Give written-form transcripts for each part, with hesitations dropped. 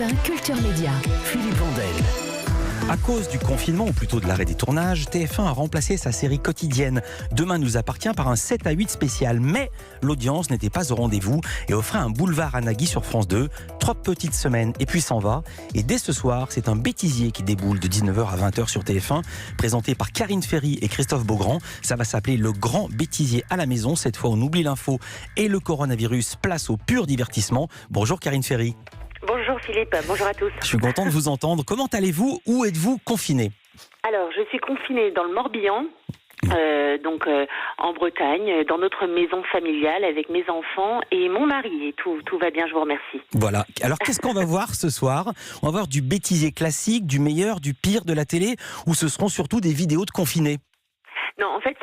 matin, Culture Média. Philippe Vandel. À cause du confinement, ou plutôt de l'arrêt des tournages, TF1 a remplacé sa série quotidienne Demain nous appartient par un 7 à 8 spécial. Mais l'audience n'était pas au rendez-vous et offrait un boulevard à Nagui sur France 2. 3 petites semaines et puis s'en va. Et dès ce soir, c'est un bêtisier qui déboule de 19h à 20h sur TF1, présenté par Karine Ferry et Christophe Beaugrand. Ça va s'appeler Le Grand Bêtisier à la maison. Cette fois, on oublie l'info et le coronavirus, place au pur divertissement. Bonjour Karine Ferry. Bonjour Philippe, bonjour à tous. Je suis content de vous entendre. Comment allez-vous? Où êtes-vous confiné? Alors, je suis confinée dans le Morbihan, en Bretagne, dans notre maison familiale avec mes enfants et mon mari. Et tout va bien, je vous remercie. Voilà. Alors, qu'est-ce qu'on va voir ce soir? On va voir du bêtisier classique, du meilleur, du pire de la télé, ou ce seront surtout des vidéos de confinés? Non, en fait,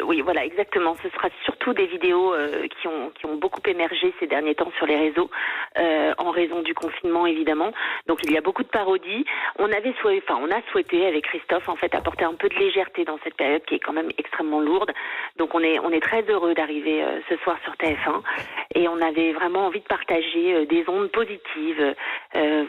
oui, voilà, exactement. Ce sera surtout des vidéos qui ont beaucoup émergé ces derniers temps sur les réseaux, en raison du confinement, évidemment. Donc, il y a beaucoup de parodies. On a souhaité avec Christophe, en fait, apporter un peu de légèreté dans cette période qui est quand même extrêmement lourde. Donc, on est très heureux d'arriver ce soir sur TF1, et on avait vraiment envie de partager des ondes positives.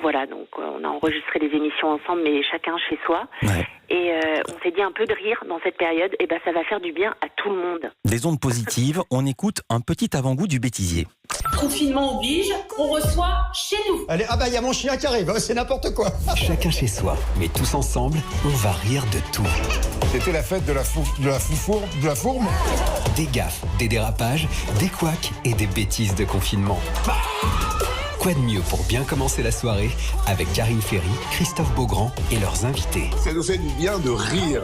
Voilà, donc on a enregistré des émissions ensemble, mais chacun chez soi. Ouais. Et on s'est dit un peu de rire dans cette période, et ça va faire du bien à tout le monde. Des ondes positives, on écoute un petit avant-goût du bêtisier. Confinement oblige, on reçoit chez nous. Allez, il y a mon chien qui arrive, c'est n'importe quoi. Chacun chez soi, mais tous ensemble, on va rire de tout. C'était la fête de la fourme. Des gaffes, des dérapages, des couacs et des bêtises de confinement. Quoi de mieux pour bien commencer la soirée avec Karine Ferry, Christophe Beaugrand et leurs invités. Ça nous fait du bien de rire.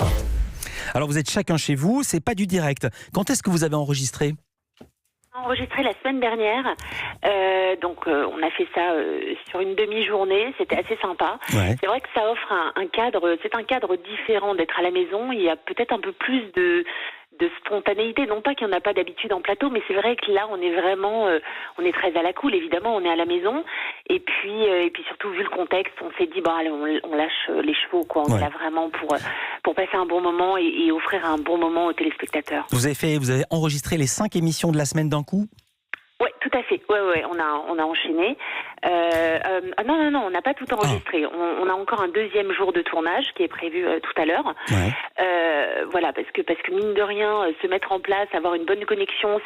Alors, vous êtes chacun chez vous, c'est pas du direct. Quand est-ce que vous avez enregistré? Enregistré la semaine dernière, on a fait ça sur une demi-journée, c'était assez sympa. Ouais. C'est vrai que ça offre un cadre, c'est un cadre différent d'être à la maison. Il y a peut-être un peu plus de spontanéité, non pas qu'il n'y en a pas d'habitude en plateau, mais c'est vrai que là on est vraiment, on est très à la cool, évidemment, on est à la maison, et puis surtout vu le contexte, on s'est dit allez, on lâche les chevaux, quoi. On est là vraiment pour passer un bon moment et offrir un bon moment aux téléspectateurs. Vous avez enregistré les 5 émissions de la semaine d'un coup? Oui, tout à fait. Ouais, on a enchaîné. Non, on n'a pas tout enregistré. On a encore un deuxième jour de tournage qui est prévu tout à l'heure. Ouais. Voilà, parce que mine de rien, se mettre en place, avoir une bonne connexion,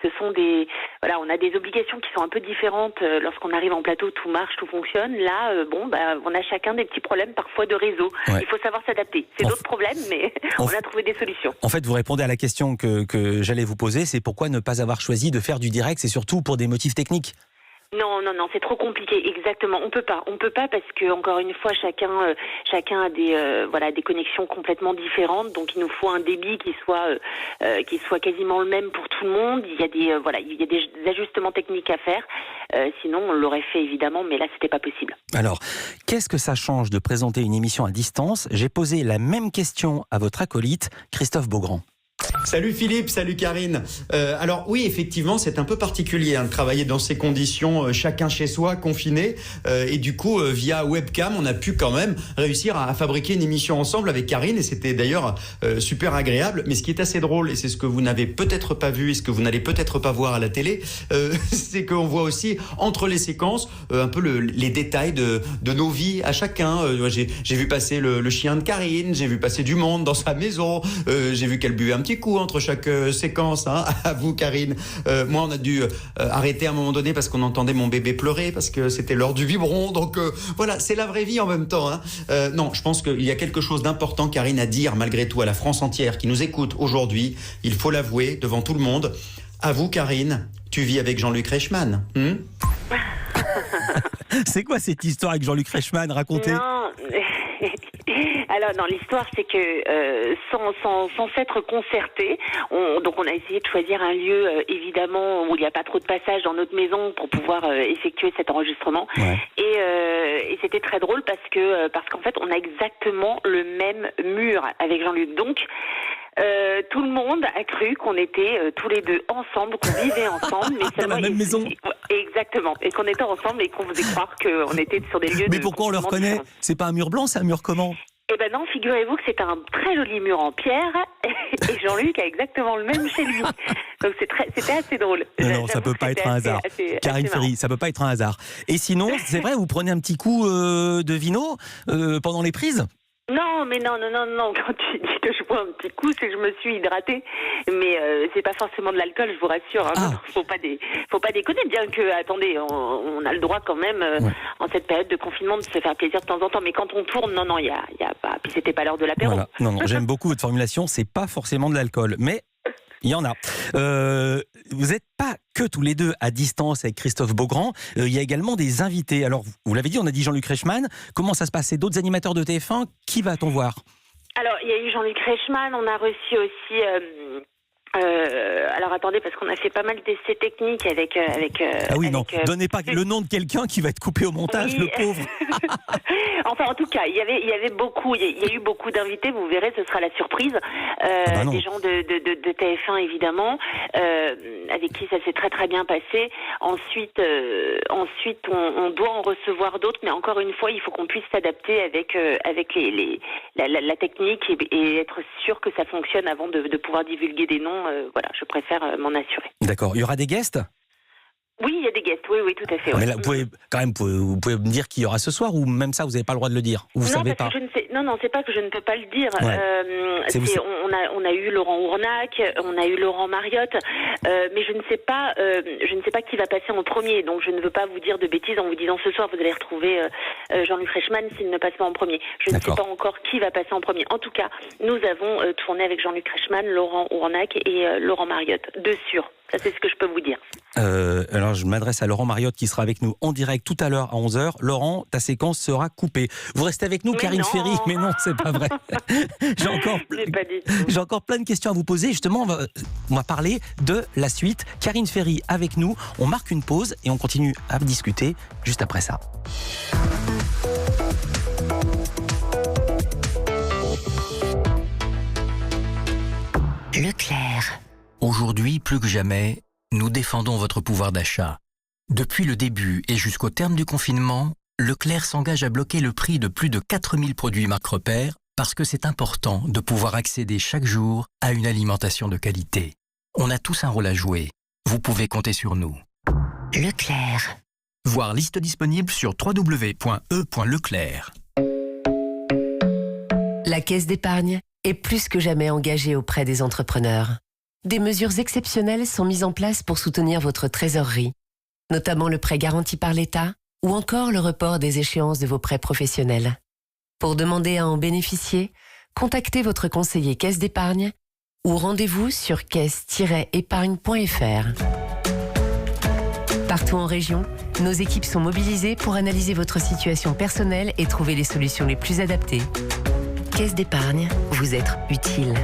on a des obligations qui sont un peu différentes. Lorsqu'on arrive en plateau, tout marche, tout fonctionne. Là, on a chacun des petits problèmes parfois de réseau. Ouais. Il faut savoir s'adapter. C'est d'autres problèmes, mais on a trouvé des solutions. En fait, vous répondez à la question que j'allais vous poser, c'est pourquoi ne pas avoir choisi de faire du direct, c'est surtout pour des motifs techniques. Non, c'est trop compliqué. Exactement, on peut pas parce que encore une fois, chacun a des connexions complètement différentes. Donc, il nous faut un débit qui soit quasiment le même pour tout le monde. Il y a des ajustements techniques à faire. Sinon, on l'aurait fait évidemment, mais là, c'était pas possible. Alors, qu'est-ce que ça change de présenter une émission à distance? J'ai posé la même question à votre acolyte, Christophe Beaugrand. Salut Philippe, salut Karine. Alors oui, effectivement, c'est un peu particulier de travailler dans ces conditions, chacun chez soi, confiné. Et du coup, via webcam, on a pu quand même réussir à fabriquer une émission ensemble avec Karine. Et c'était d'ailleurs super agréable. Mais ce qui est assez drôle, et c'est ce que vous n'avez peut-être pas vu et ce que vous n'allez peut-être pas voir à la télé, c'est qu'on voit aussi entre les séquences un peu les détails de nos vies à chacun. J'ai vu passer le chien de Karine, j'ai vu passer du monde dans sa maison, j'ai vu qu'elle buvait un petit coup entre chaque séquence, à vous Karine. Moi on a dû arrêter à un moment donné parce qu'on entendait mon bébé pleurer parce que c'était l'heure du biberon, donc voilà, c'est la vraie vie en même temps. Non, je pense qu'il y a quelque chose d'important, Karine, à dire malgré tout à la France entière qui nous écoute aujourd'hui, il faut l'avouer devant tout le monde. À vous Karine, tu vis avec Jean-Luc Reichmann. C'est quoi cette histoire avec Jean-Luc Reichmann? Racontez. Non. Alors non, l'histoire c'est que sans s'être concerté, on a essayé de choisir un lieu évidemment où il n'y a pas trop de passage dans notre maison pour pouvoir effectuer cet enregistrement. Ouais. Et c'était très drôle parce qu'en fait on a exactement le même mur avec Jean-Luc. Donc tout le monde a cru qu'on était tous les deux ensemble, qu'on vivait ensemble, mais dans la même maison. Exactement, et qu'on était ensemble et qu'on faisait croire qu'on était sur des lieux. Mais pourquoi on le reconnaît? C'est pas un mur blanc, c'est un mur comment? Eh ben non, figurez-vous que c'est un très joli mur en pierre et Jean-Luc a exactement le même chez lui. Donc c'était assez drôle. Non, ça peut pas être un hasard. Karine Ferry, ça peut pas être un hasard. Et sinon, c'est vrai, vous prenez un petit coup de vino pendant les prises ? Non, mais non. Quand tu dis que je bois un petit coup, c'est que je me suis hydratée. Mais c'est pas forcément de l'alcool, je vous rassure. Hein. Ah. Faut pas déconner. Bien que, attendez, on a le droit quand même, en cette période de confinement, de se faire plaisir de temps en temps. Mais quand on tourne, non, il y a pas. Puis c'était pas l'heure de l'apéro. Voilà. Non, j'aime beaucoup votre formulation. C'est pas forcément de l'alcool, mais il y en a. Vous n'êtes pas que tous les deux à distance avec Christophe Beaugrand. Il y a également des invités. Alors, vous l'avez dit, on a dit Jean-Luc Reichmann. Comment ça se passe ? C'est d'autres animateurs de TF1 ? Qui va-t-on voir ? Alors, il y a eu Jean-Luc Reichmann. On a reçu aussi... alors attendez, parce qu'on a fait pas mal d'essais techniques avec. Ah oui, non, donnez pas le nom de quelqu'un qui va être coupé au montage, oui. Le pauvre. Enfin, en tout cas, il y avait beaucoup, il y a eu beaucoup d'invités. Vous verrez, ce sera la surprise. Des gens de TF1 évidemment, avec qui ça s'est très très bien passé. Ensuite, on doit en recevoir d'autres, mais encore une fois, il faut qu'on puisse s'adapter avec la technique et être sûr que ça fonctionne avant de pouvoir divulguer des noms. Voilà, je préfère m'en assurer. D'accord. Il y aura des guests ? Oui, il y a des guests. Oui, tout à fait. Mais là, vous pouvez me dire qui y aura ce soir, ou même ça, vous n'avez pas le droit de le dire, ou vous savez pas. Non, c'est pas que je ne peux pas le dire. Ouais. On a eu Laurent Ournac, on a eu Laurent Mariotte, mais je ne sais pas qui va passer en premier. Donc je ne veux pas vous dire de bêtises en vous disant ce soir vous allez retrouver Jean-Luc Reichmann s'il ne passe pas en premier. Je ne sais pas encore qui va passer en premier. En tout cas, nous avons tourné avec Jean-Luc Reichmann, Laurent Ournac et Laurent Mariotte. De sûr. Ça, c'est ce que je peux vous dire. Alors, je m'adresse à Laurent Mariotte qui sera avec nous en direct tout à l'heure à 11h. Laurent, ta séquence sera coupée. Vous restez avec nous, Karine Ferry. Mais non, c'est pas vrai. J'ai encore plein de questions à vous poser. Justement, on va parler de la suite. Karine Ferry avec nous. On marque une pause et on continue à discuter juste après ça. Leclerc. Aujourd'hui, plus que jamais, nous défendons votre pouvoir d'achat. Depuis le début et jusqu'au terme du confinement, Leclerc s'engage à bloquer le prix de plus de 4000 produits marque repère parce que c'est important de pouvoir accéder chaque jour à une alimentation de qualité. On a tous un rôle à jouer. Vous pouvez compter sur nous. Leclerc. Voir liste disponible sur www.e.leclerc. La Caisse d'épargne est plus que jamais engagée auprès des entrepreneurs. Des mesures exceptionnelles sont mises en place pour soutenir votre trésorerie, notamment le prêt garanti par l'État ou encore le report des échéances de vos prêts professionnels. Pour demander à en bénéficier, contactez votre conseiller Caisse d'épargne ou rendez-vous sur caisse-épargne.fr. Partout en région, nos équipes sont mobilisées pour analyser votre situation personnelle et trouver les solutions les plus adaptées. Caisse d'épargne, vous être utile.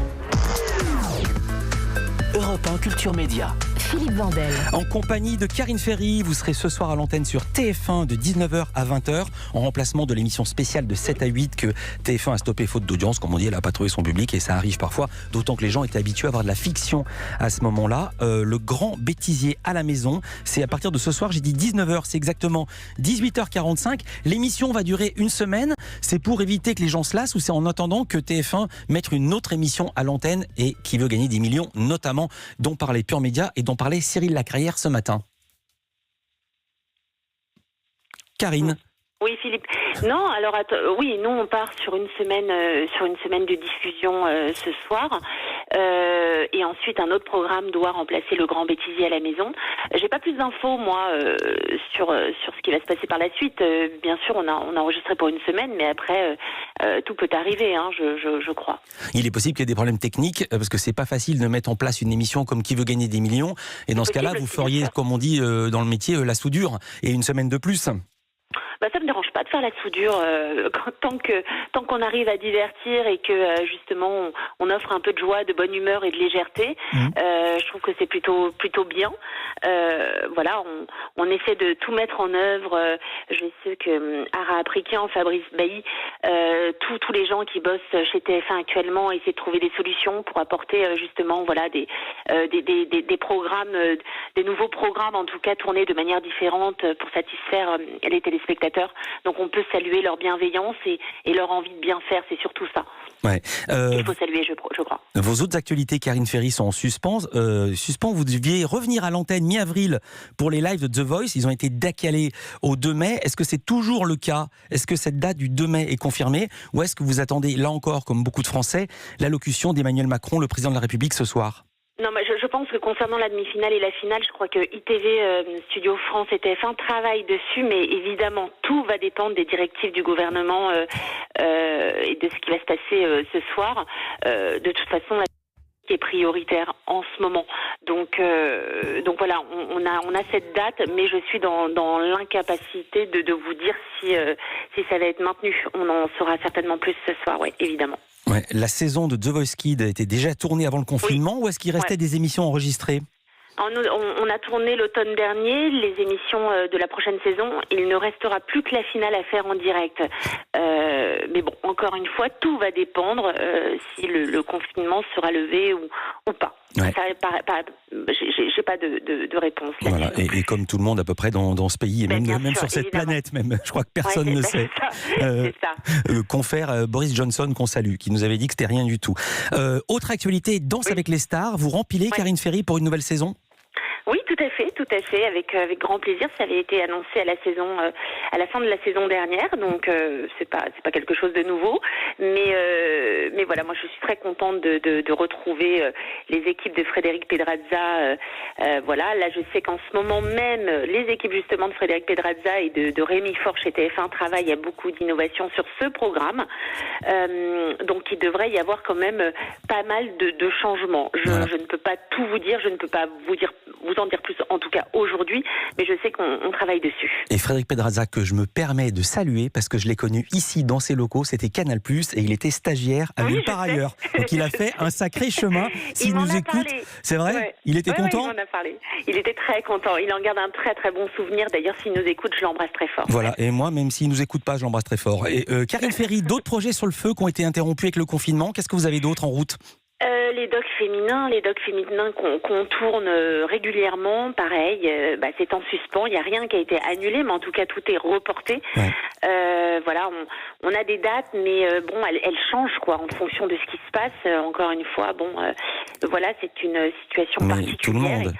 Europe 1 Culture Média. Philippe Vandel. En compagnie de Karine Ferry, vous serez ce soir à l'antenne sur TF1 de 19h à 20h, en remplacement de l'émission spéciale de 7 à 8 que TF1 a stoppé faute d'audience. Comme on dit, elle n'a pas trouvé son public et ça arrive parfois, d'autant que les gens étaient habitués à voir de la fiction à ce moment-là. Le grand bêtisier à la maison, c'est à partir de ce soir, j'ai dit 19h, c'est exactement 18h45. L'émission va durer une semaine. C'est pour éviter que les gens se lassent ou c'est en attendant que TF1 mette une autre émission à l'antenne et qui veut gagner des millions, notamment dont parlait Pure Média et dont parlait Cyril Lacarrière ce matin. Karine. Oui, Philippe. Non, alors oui, nous on part sur une semaine de diffusion ce soir, et ensuite un autre programme doit remplacer le grand bêtisier à la maison. J'ai pas plus d'infos moi sur ce qui va se passer par la suite. Bien sûr, on a enregistré pour une semaine, mais après tout peut arriver, hein, je crois. Il est possible qu'il y ait des problèmes techniques parce que c'est pas facile de mettre en place une émission comme Qui veut gagner des millions. Et dans ce cas-là, vous feriez, comme on dit dans le métier, la soudure et une semaine de plus. Ça me dérange pas de faire la soudure tant qu'on arrive à divertir et que justement on offre un peu de joie, de bonne humeur et de légèreté. Je trouve que c'est plutôt bien. Voilà, on essaie de tout mettre en œuvre. Je sais que Ara Aprikian, Fabrice Bailly, tous les gens qui bossent chez TF1 actuellement essaient de trouver des solutions pour apporter justement voilà des programmes, des nouveaux programmes en tout cas tournés de manière différente pour satisfaire les téléspectateurs. Donc donc on peut saluer leur bienveillance et leur envie de bien faire, c'est surtout ça. Ouais. Il faut saluer, je crois. Vos autres actualités, Karine Ferry, sont en suspens. Vous deviez revenir à l'antenne mi-avril pour les lives de The Voice. Ils ont été décalés au 2 mai. Est-ce que c'est toujours le cas? Est-ce que cette date du 2 mai est confirmée? Ou est-ce que vous attendez, là encore, comme beaucoup de Français, l'allocution d'Emmanuel Macron, le président de la République, ce soir? Non, mais je pense que concernant la demi-finale et la finale, je crois que ITV, Studio France et TF1 travaillent dessus, mais évidemment, tout va dépendre des directives du gouvernement et de ce qui va se passer ce soir. De toute façon, la qui est prioritaire en ce moment. Donc voilà, on a cette date, mais je suis dans l'incapacité de vous dire si ça va être maintenu. On en saura certainement plus ce soir, oui, évidemment. Ouais, la saison de The Voice Kids a été déjà tournée avant le confinement, ou est-ce qu'il restait des émissions enregistrées? On a tourné l'automne dernier les émissions de la prochaine saison. Il ne restera plus que la finale à faire en direct. Mais bon, encore une fois, tout va dépendre si le confinement sera levé ou pas. Ouais. J'ai pas de réponse là-dessus. Voilà. Et comme tout le monde à peu près dans ce pays, et même sûr, sur cette évidemment. planète, même, je crois que personne ne sait. C'est ça. Confrère Boris Johnson, qu'on salue, qui nous avait dit que c'était rien du tout. Autre actualité, Danse avec les stars. Vous rempilez, Karine Ferry, pour une nouvelle saison? Oui, tout à fait, avec grand plaisir. Ça avait été annoncé à la fin de la saison dernière, donc c'est pas quelque chose de nouveau. Mais voilà, moi je suis très contente de retrouver les équipes de Frédéric Pedrazza. Voilà, là je sais qu'en ce moment même, les équipes justement de Frédéric Pedrazza et de Rémi Faure chez TF1 travaillent à beaucoup d'innovations sur ce programme. Donc il devrait y avoir quand même pas mal de changements. Je ne peux pas tout vous dire, je ne peux pas vous en dire plus, en tout cas aujourd'hui, mais je sais qu'on travaille dessus. Et Frédéric Pedrazza, que je me permets de saluer, parce que je l'ai connu ici dans ses locaux, c'était Canal+, et il était stagiaire à nulle part ailleurs. Donc il a fait un sacré chemin. S'il nous écoute, c'est vrai, ouais. Il était content. Il m'en a parlé. Il était très content. Il en garde un très très bon souvenir. D'ailleurs, s'il nous écoute, je l'embrasse très fort. Voilà, et moi, même s'il nous écoute pas, je l'embrasse très fort. Et Karine Ferry, d'autres projets sur le feu qui ont été interrompus avec le confinement. Qu'est-ce que vous avez d'autre en route? Les docs féminins qu'on tourne régulièrement, pareil, c'est en suspens. Il n'y a rien qui a été annulé, mais en tout cas tout est reporté. Ouais. Voilà, on a des dates, mais elles changent quoi en fonction de ce qui se passe. Encore une fois, voilà, c'est une situation particulière. Tout le monde.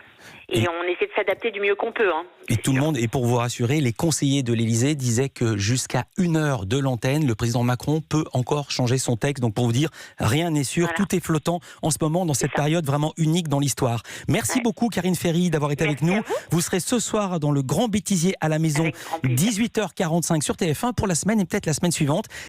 Et on essaie de s'adapter du mieux qu'on peut. Et tout le monde, et pour vous rassurer, les conseillers de l'Élysée disaient que jusqu'à 1 heure de l'antenne, le président Macron peut encore changer son texte. Donc pour vous dire, rien n'est sûr, tout est flottant en ce moment dans cette période vraiment unique dans l'histoire. Merci beaucoup Karine Ferry d'avoir été avec nous. Vous serez ce soir dans le Grand Bêtisier à la maison, 18h45 sur TF1 pour la semaine et peut-être la semaine suivante.